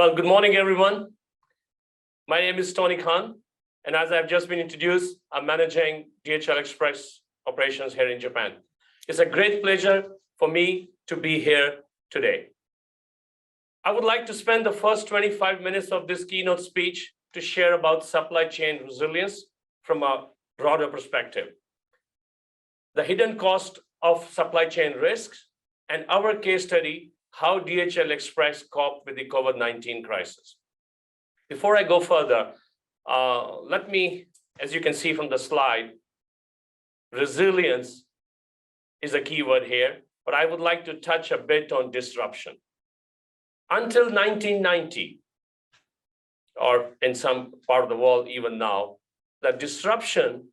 Well, good morning, everyone. My name is Tony Khan, and as I've just been introduced, I'm managing DHL Express operations here in Japan. It's a great pleasure for me to be here today. I would like to spend the first 25 minutes of this keynote speech to share about supply chain resilience from a broader perspective, the hidden cost of supply chain risks, and our case study, how DHL Express coped with the COVID-19 crisis. Before I go further, let me, as you can see from the slide, resilience is a key word here, but I would like to touch a bit on disruption. Until 1990, or in some part of the world even now, the disruption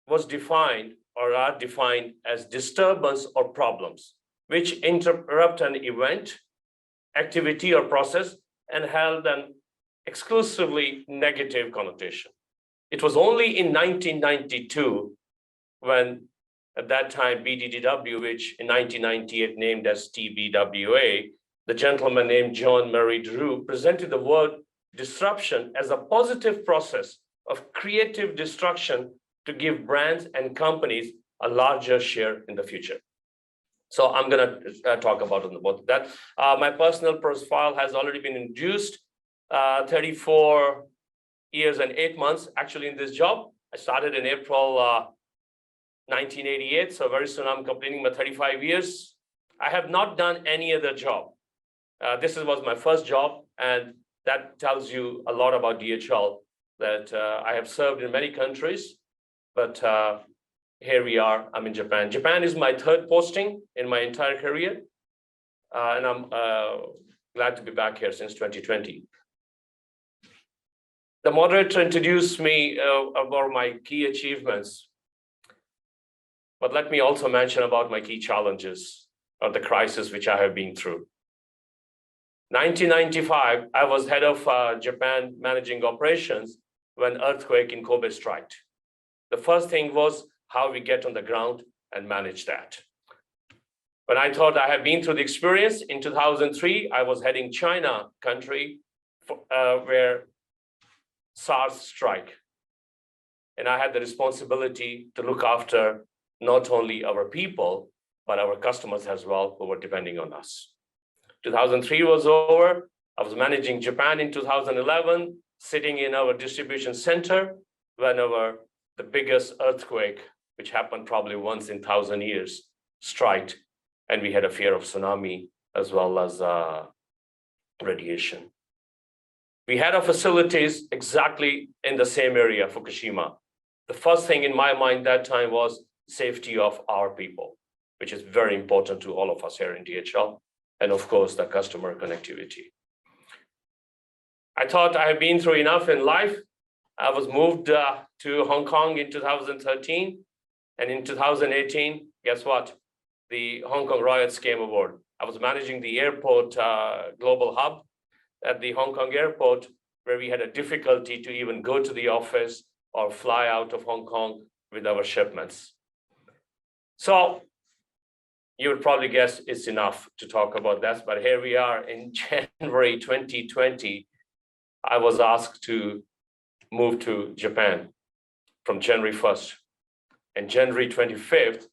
was defined or are defined as disturbance or problems, which interrupt an event, activity, or process and held an exclusively negative connotation. It was only in 1992 when, at that time, BDDW, which in 1998 named as TBWA, the gentleman named John Murray Drew presented the word disruption as a positive process of creative destruction to give brands and companies a larger share in the future. So I'm going to talk about both of that. My personal profile has already been introduced. 34 years and 8 months actually in this job. I started in April 1988, so very soon I'm completing my 35 years. I have not done any other job. This was my first job, and that tells you a lot about DHL, that I have served in many countries, but here we are, I'm in Japan. Japan is my third posting in my entire career, and I'm glad to be back here since 2020. The moderator introduced me about my key achievements, but let me also mention about my key challenges or the crisis which I have been through. 1995, I was head of Japan managing operations when earthquake in Kobe struck. The first thing was how we get on the ground and manage that. When I thought I had been through the experience, in 2003, I was heading China country where SARS struck. And I had the responsibility to look after not only our people, but our customers as well, who were depending on us. 2003 was over. I was managing Japan in 2011, sitting in our distribution center when the biggest earthquake, which happened probably once in 1,000 years, struck, and we had a fear of tsunami as well as radiation. We had our facilities exactly in the same area, Fukushima. The first thing in my mind that time was safety of our people, which is very important to all of us here in DHL, and of course, the customer connectivity. I thought I had been through enough in life. I was moved to Hong Kong in 2013, and in 2018, guess what? The Hong Kong riots came aboard. I was managing the airport global hub at the Hong Kong airport, where we had a difficulty to even go to the office or fly out of Hong Kong with our shipments. So you would probably guess it's enough to talk about that, but here we are in January 2020. I was asked to move to Japan from January 1st. And January 25th,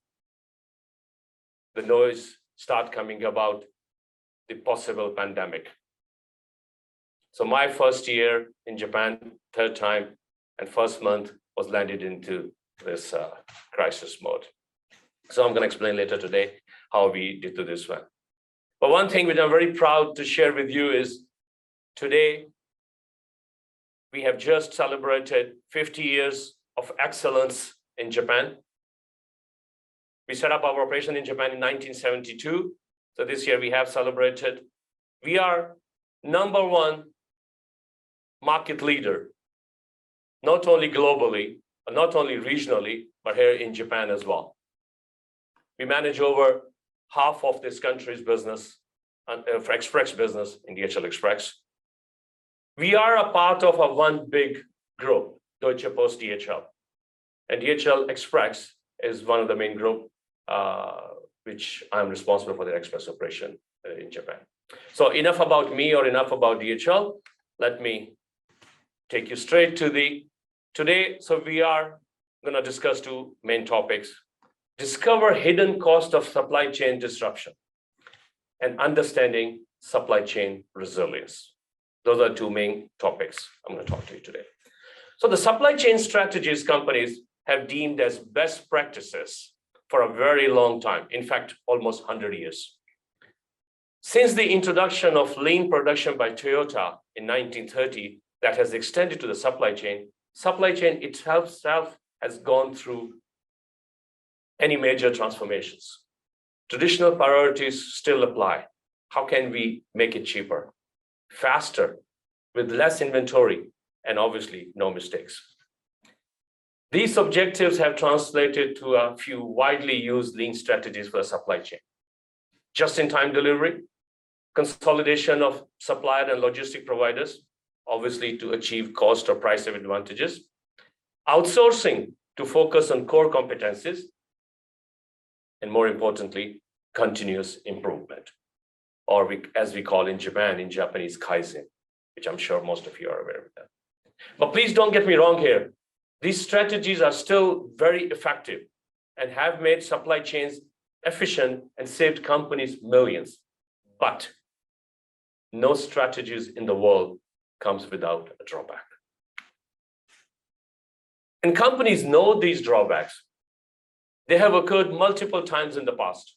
the noise started coming about the possible pandemic. So my first year in Japan, third time, and first month was landed into this crisis mode. So I'm going to explain later today how we did to this one. But one thing which I'm very proud to share with you is today, we have just celebrated 50 years of excellence in Japan. We set up our operation in Japan in 1972. So this year we have celebrated. We are #1 market leader, not only globally, not only regionally, but here in Japan as well. We manage over half of this country's business for Express business in DHL Express. We are a part of a one big group, Deutsche Post DHL. And DHL Express is one of the main group, which I'm responsible for the express operation in Japan. So enough about me or enough about DHL. Let me take you straight to today. So we are going to discuss two main topics: discover hidden cost of supply chain disruption and understanding supply chain resilience. Those are two main topics I'm going to talk to you today. So the supply chain strategies companies have deemed as best practices for a very long time, in fact, almost 100 years. Since the introduction of lean production by Toyota in 1930, that has extended to the supply chain itself has gone through any major transformations. Traditional priorities still apply. How can we make it cheaper, faster, with less inventory, and obviously no mistakes? These objectives have translated to a few widely used lean strategies for the supply chain: just-in-time delivery, consolidation of supplier and logistic providers, obviously to achieve cost or price advantages, outsourcing to focus on core competencies, and more importantly, continuous improvement, or as we call in Japanese, Kaizen, which I'm sure most of you are aware of that. But please don't get me wrong here. These strategies are still very effective and have made supply chains efficient and saved companies millions. But no strategies in the world comes without a drawback. And companies know these drawbacks. They have occurred multiple times in the past,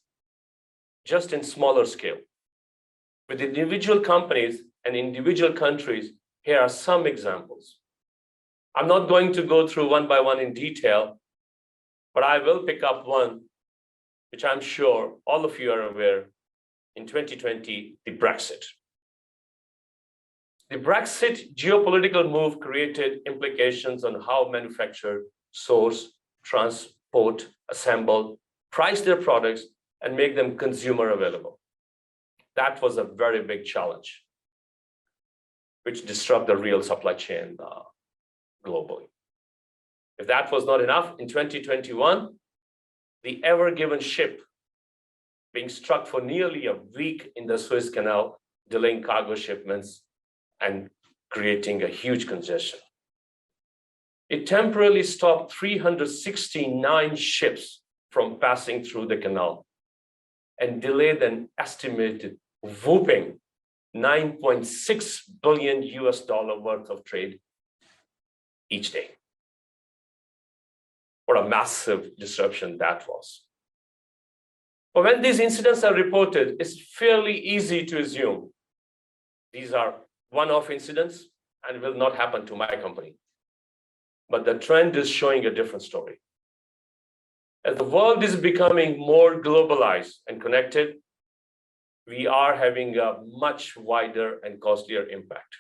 just in smaller scale. With individual companies and individual countries, here are some examples. I'm not going to go through one by one in detail, but I will pick up one, which I'm sure all of you are aware. In 2020, the Brexit. The Brexit geopolitical move created implications on how manufacture, source, transport, assemble, price their products, and make them consumer available. That was a very big challenge, which disrupted the real supply chain globally. If that was not enough, in 2021, the Ever Given ship being struck for nearly a week in the Suez Canal, delaying cargo shipments and creating a huge congestion. It temporarily stopped 369 ships from passing through the canal and delayed an estimated whopping $9.6 billion worth of trade each day. What a massive disruption that was. But when these incidents are reported, it's fairly easy to assume these are one-off incidents and will not happen to my company. But the trend is showing a different story. As the world is becoming more globalized and connected, we are having a much wider and costlier impact.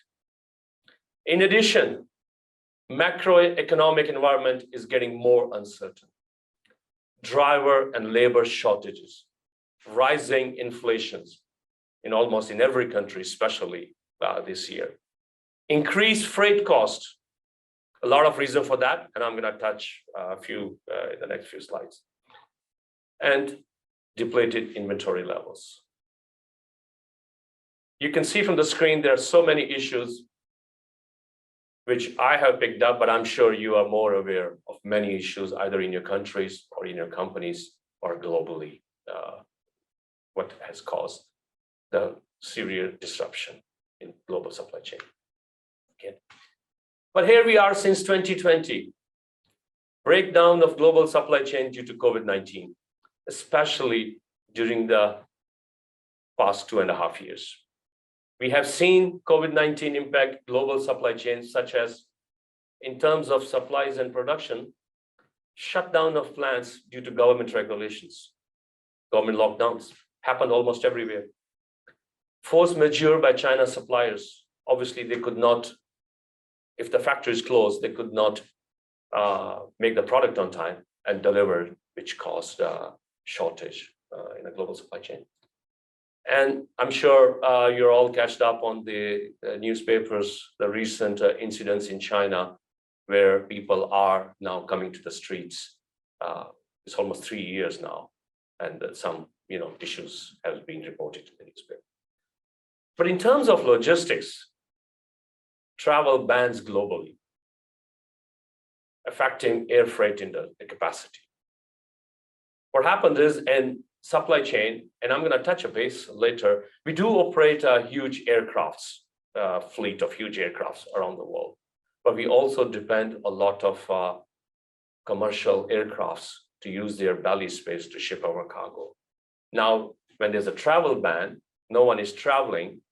In addition, macroeconomic environment is getting more uncertain. Driver and labor shortages, rising inflations in almost in every country, especially this year. Increased freight costs, a lot of reason for that, and I'm going to touch a few in the next few slides. And depleted inventory levels. You can see from the screen there are so many issues which I have picked up, but I'm sure you are more aware of many issues either in your countries or in your companies or globally, what has caused the severe disruption in global supply chain. Okay. But here we are since 2020, breakdown of global supply chain due to COVID-19, especially during the past 2.5 years. We have seen COVID-19 impact global supply chains, such as in terms of supplies and production, shutdown of plants due to government regulations, government lockdowns happened almost everywhere. Force majeure by China suppliers. Obviously, they could not, if the factory is closed, they could not make the product on time and deliver, which caused a shortage in the global supply chain. And I'm sure you're all catched up on the newspapers, the recent incidents in China, where people are now coming to the streets. It's almost 3 years now, and some issues have been reported in the newspaper. But in terms of logistics, travel bans globally, affecting air freight in the capacity. What happened is in supply chain, and I'm going to touch a base later, we do operate a huge aircrafts, fleet of huge aircrafts around the world, but we also depend a lot of commercial aircrafts to use their belly space to ship our cargo. Now, when there's a travel ban, no one is traveling,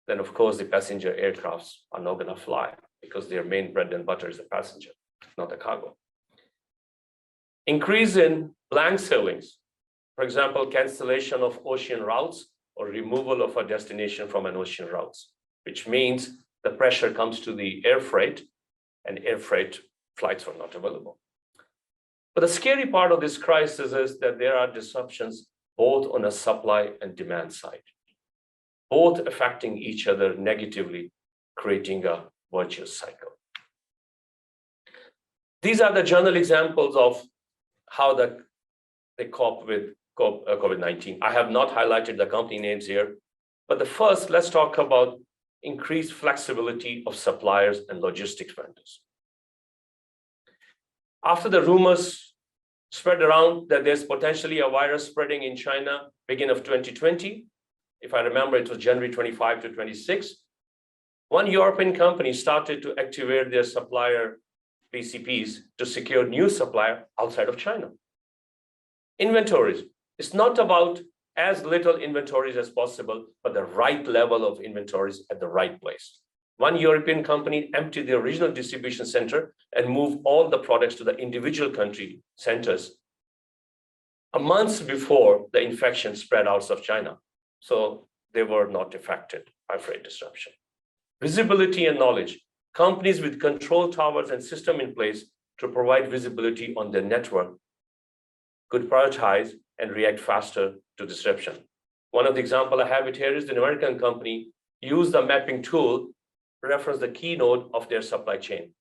then of course the passenger aircrafts are not going to fly because their main bread and butter is the passenger, not the cargo. Increase in blank sailings, for example, cancellation of ocean routes or removal of a destination from an ocean routes, which means the pressure comes to the air freight and air freight flights were not available. But the scary part of this crisis is that there are disruptions both on a supply and demand side, both affecting each other negatively, creating a virtuous cycle. These are the general examples of how they cope with COVID-19. I have not highlighted the company names here, but the first, let's talk about increased flexibility of suppliers and logistics vendors. After the rumors spread around that there's potentially a virus spreading in China, beginning of 2020, if I remember, it was January 25 to 26, one European company started to activate their supplier BCPs to secure new supplier outside of China. Inventories. It's not about as little inventories as possible, but the right level of inventories at the right place. One European company emptied the original distribution center and moved all the products to the individual country centers a month before the infection spread out of China. So they were not affected by freight disruption. Visibility and knowledge. Companies with control towers and system in place to provide visibility on their network could prioritize and react faster to disruption. One of the examples I have it here is an American company used the mapping tool, reference the Keynote of their supply chain.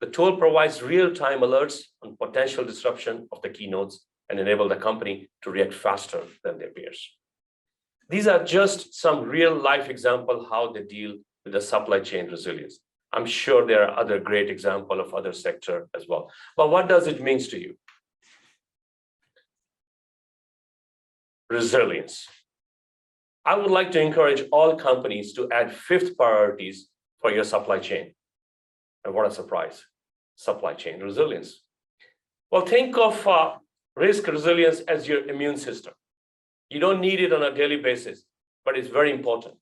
The tool provides real-time alerts on potential disruption of the keynotes and enable the company to react faster than their peers. These are just some real-life examples how they deal with the supply chain resilience. I'm sure there are other great examples of other sectors as well. But what does it mean to you? Resilience. I would like to encourage all companies to add 5th priorities for your supply chain. And what a surprise, supply chain resilience. Well, think of risk resilience as your immune system. You don't need it on a daily basis, but it's very important.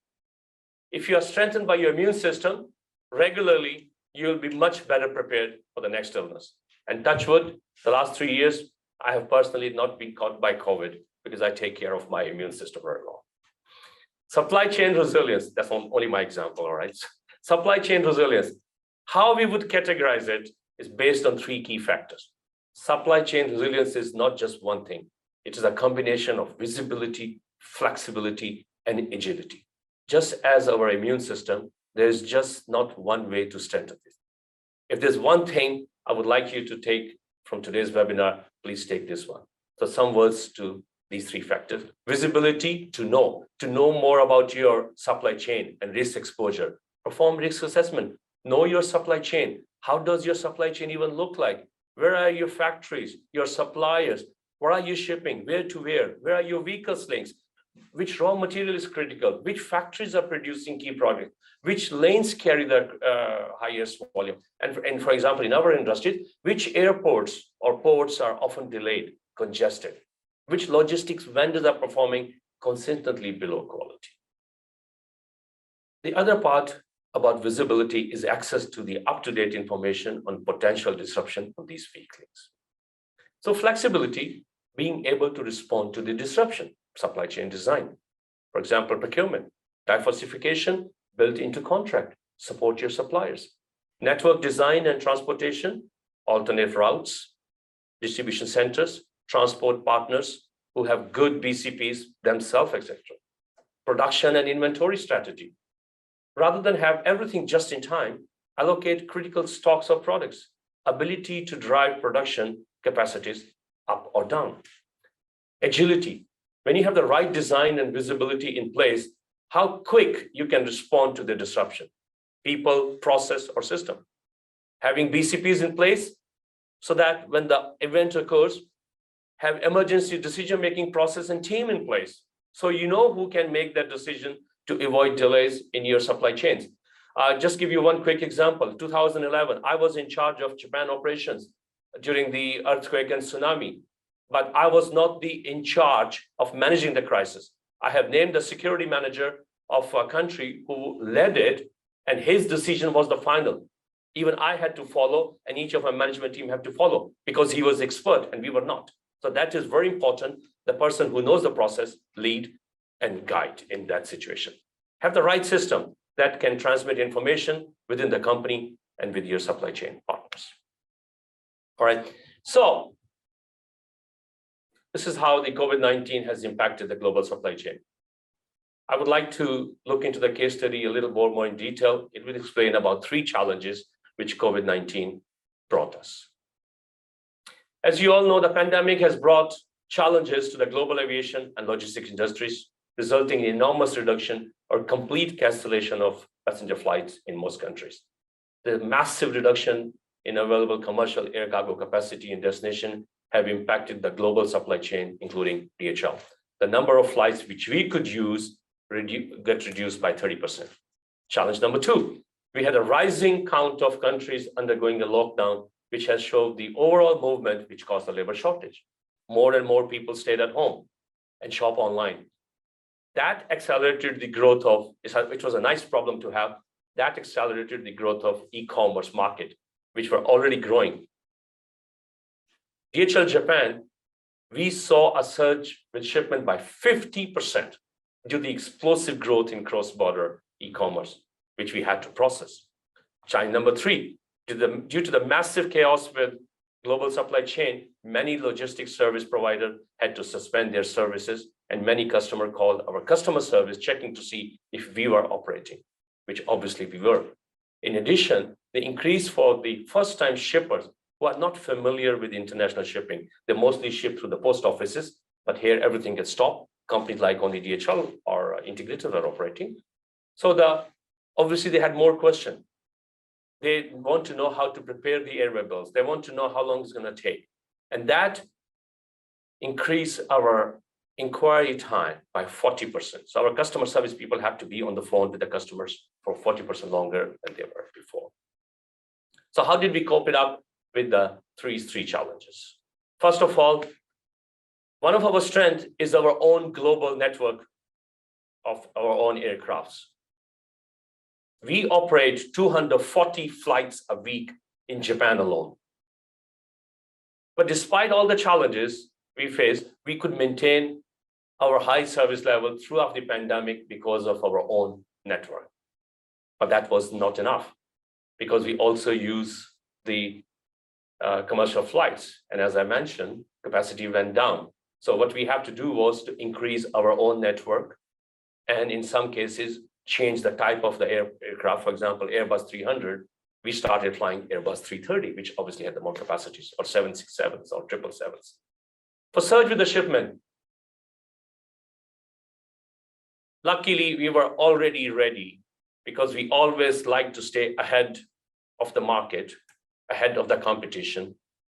If you are strengthened by your immune system regularly, you'll be much better prepared for the next illness. And touch wood, the last 3 years, I have personally not been caught by COVID because I take care of my immune system very well. Supply chain resilience, that's only my example, all right? Supply chain resilience, how we would categorize it is based on 3 key factors. Supply chain resilience is not just one thing. It is a combination of visibility, flexibility, and agility. Just as our immune system, there's just not one way to strengthen it. If there's one thing I would like you to take from today's webinar, please take this one. So some words to these 3 factors. Visibility, to know more about your supply chain and risk exposure. Perform risk assessment, know your supply chain. How does your supply chain even look like? Where are your factories, your suppliers? What are you shipping? Where to where? Where are your vehicles links? Which raw material is critical? Which factories are producing key products? Which lanes carry the highest volume? And for example, in our industry, which airports or ports are often delayed, congested? Which logistics vendors are performing consistently below quality? The other part about visibility is access to the up-to-date information on potential disruption of these weak links. So flexibility, being able to respond to the disruption, supply chain design. For example, procurement, diversification built into contract, support your suppliers. Network design and transportation, alternate routes, distribution centers, transport partners who have good BCPs themselves, etc. Production and inventory strategy. Rather than have everything just in time, allocate critical stocks of products, ability to drive production capacities up or down. Agility. When you have the right design and visibility in place, how quick you can respond to the disruption, people, process, or system. Having BCPs in place so that when the event occurs, have emergency decision-making process and team in place. So you know who can make that decision to avoid delays in your supply chains. Just give you one quick example. 2011, I was in charge of Japan operations during the earthquake and tsunami, but I was not in charge of managing the crisis. I have named a security manager of a country who led it, and his decision was the final. Even I had to follow, and each of my management team had to follow because he was expert and we were not. So that is very important. The person who knows the process, lead and guide in that situation. Have the right system that can transmit information within the company and with your supply chain partners. All right, so this is how the COVID-19 has impacted the global supply chain. I would like to look into the case study a little more in detail. It will explain about 3 challenges which COVID-19 brought us. As you all know, the pandemic has brought challenges to the global aviation and logistics industries, resulting in enormous reduction or complete cancellation of passenger flights in most countries. The massive reduction in available commercial air cargo capacity and destination have impacted the global supply chain, including DHL. The number of flights which we could use get reduced by 30%. Challenge number 2, we had a rising count of countries undergoing a lockdown, which has shown the overall movement, which caused a labor shortage. More and more people stayed at home and shop online. That accelerated the growth of, which was a nice problem to have, that accelerated the growth of e-commerce market, which were already growing. DHL Japan, we saw a surge with shipment by 50% due to the explosive growth in cross-border e-commerce, which we had to process. Challenge number 3, due to the massive chaos with global supply chain, many logistics service providers had to suspend their services, and many customers called our customer service checking to see if we were operating, which obviously we were. In addition, the increase for the first-time shippers who are not familiar with international shipping, they mostly ship through the post offices, but here everything gets stopped. Companies like only DHL or integrators are operating. So obviously they had more questions. They want to know how to prepare the airway bills. They want to know how long it's going to take. And that increased our inquiry time by 40%. So our customer service people have to be on the phone with the customers for 40% longer than they were before. So how did we cope it up with the three challenges? First of all, one of our strengths is our own global network of our own aircrafts. We operate 240 flights a week in Japan alone. But despite all the challenges we faced, we could maintain our high service level throughout the pandemic because of our own network. But that was not enough because we also use the commercial flights. And as I mentioned, capacity went down. So what we have to do was to increase our own network and in some cases, change the type of the aircraft. For example, Airbus 300, we started flying Airbus 330, which obviously had the more capacities, or 767s or 777s. For surge with the shipment, luckily, we were already ready because we always like to stay ahead of the market, ahead of the competition.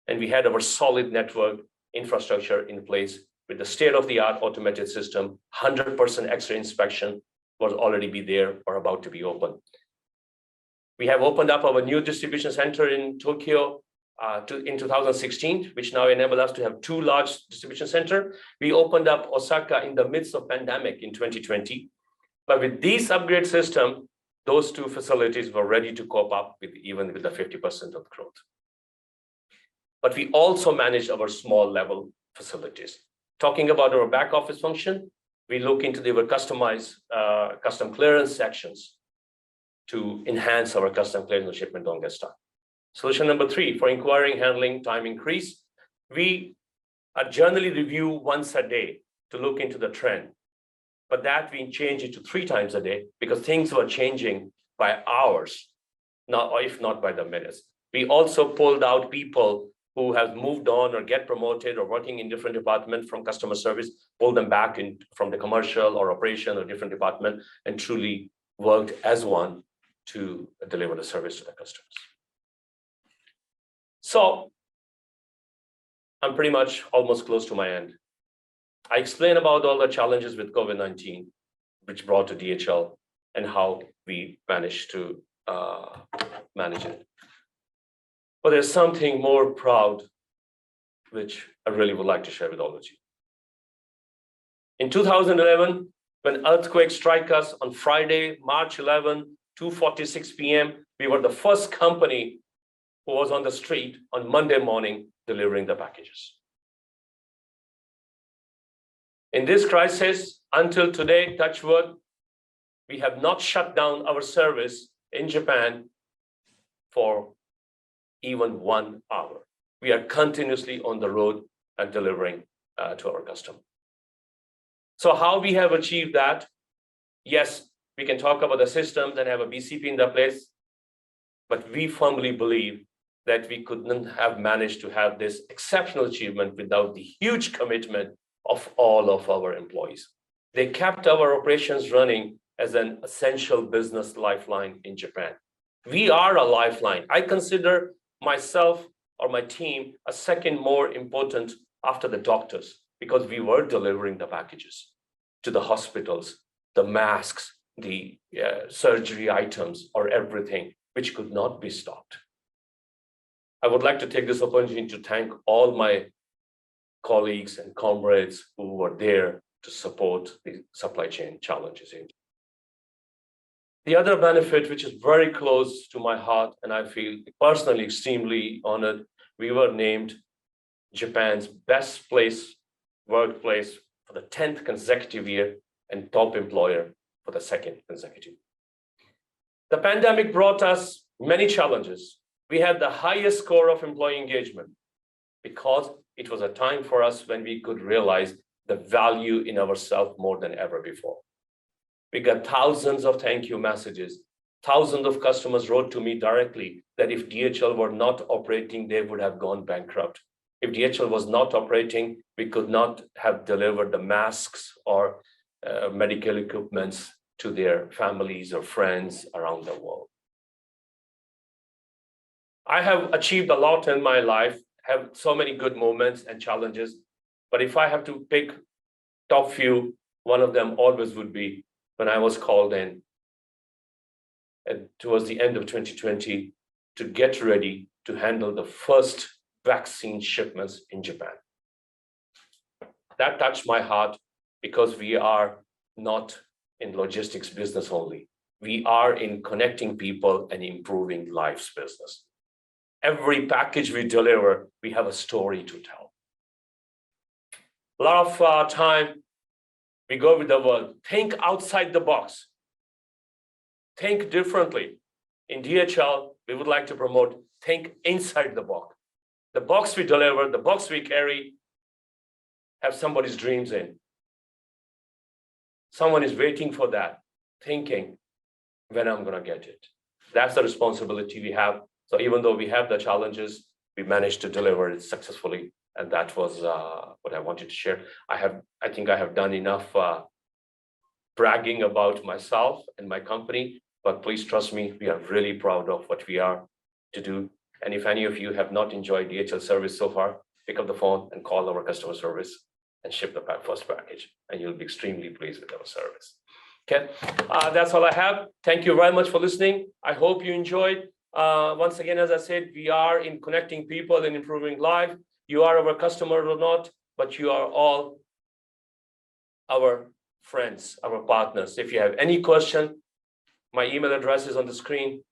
And we had our solid network infrastructure in place with the state-of-the-art automated system, 100% X-ray inspection was already be there or about to be open. We have opened up our new distribution center in Tokyo in 2016, which now enable us to have 2 large distribution centers. We opened up Osaka in the midst of pandemic in 2020. But with these upgrade system, those 2 facilities were ready to cope up with even with the 50% of growth. But we also managed our small level facilities. Talking about our back office function, we look into the customized custom clearance sections to enhance our custom clearance and shipment don't get stuck. Solution number 3, for inquiry handling time increase, we generally review once a day to look into the trend. But that we change it to 3 times a day because things were changing by hours, not if not by the minutes. We also pulled out people who have moved on or get promoted or working in different departments from customer service, pull them back in from the commercial or operation or different department and truly worked as one to deliver the service to the customers. So I'm pretty much almost close to my end. I explained about all the challenges with COVID-19, which brought to DHL and how we managed to manage it. But there's something more proud, which I really would like to share with all of you. In 2011, when earthquake struck us on Friday, March 11, 2:46 p.m., we were the first company who was on the street on Monday morning delivering the packages. In this crisis, until today, touch wood, we have not shut down our service in Japan for even 1 hour. We are continuously on the road and delivering to our customer. So how we have achieved that? Yes, we can talk about the systems and have a BCP in the place, but we firmly believe that we couldn't have managed to have this exceptional achievement without the huge commitment of all of our employees. They kept our operations running as an essential business lifeline in Japan. We are a lifeline. I consider myself or my team a second more important after the doctors, because we were delivering the packages to the hospitals, the masks, the surgery items, or everything which could not be stopped. I would like to take this opportunity to thank all my colleagues and comrades who were there to support the supply chain challenges. The other benefit, which is very close to my heart, and I feel personally extremely honored, we were named Japan's best workplace for the 10th consecutive year and top employer for the 2nd consecutive. The pandemic brought us many challenges. We had the highest score of employee engagement because it was a time for us when we could realize the value in ourselves more than ever before. We got thousands of thank you messages. Thousands of customers wrote to me directly that if DHL were not operating, they would have gone bankrupt. If DHL was not operating, we could not have delivered the masks or medical equipments to their families or friends around the world. I have achieved a lot in my life, have so many good moments and challenges, but if I have to pick top few, one of them always would be when I was called in and towards the end of 2020 to get ready to handle the first vaccine shipments in Japan. That touched my heart because we are not in logistics business only. We are in connecting people and improving lives business. Every package we deliver, we have a story to tell. A lot of time, we go with the word, think outside the box. Think differently. In DHL, we would like to promote, think inside the box. The box we deliver, the box we carry, have somebody's dreams in. Someone is waiting for that, thinking, when I'm gonna get it. That's the responsibility we have. So even though we have the challenges, we managed to deliver it successfully. And that was what I wanted to share. I think I have done enough bragging about myself and my company, but please trust me, we are really proud of what we are to do. And if any of you have not enjoyed DHL service so far, pick up the phone and call our customer service and ship the first package, and you'll be extremely pleased with our service. Okay, that's all I have. Thank you very much for listening. I hope you enjoyed. Once again, as I said, we are in connecting people and improving life. You are our customer or not, but you are all our friends, our partners. If you have any question, my email address is on the screen.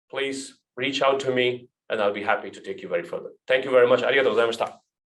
Please reach out to me and I'll be happy to take you very further. Thank you very much. ありがとうございました。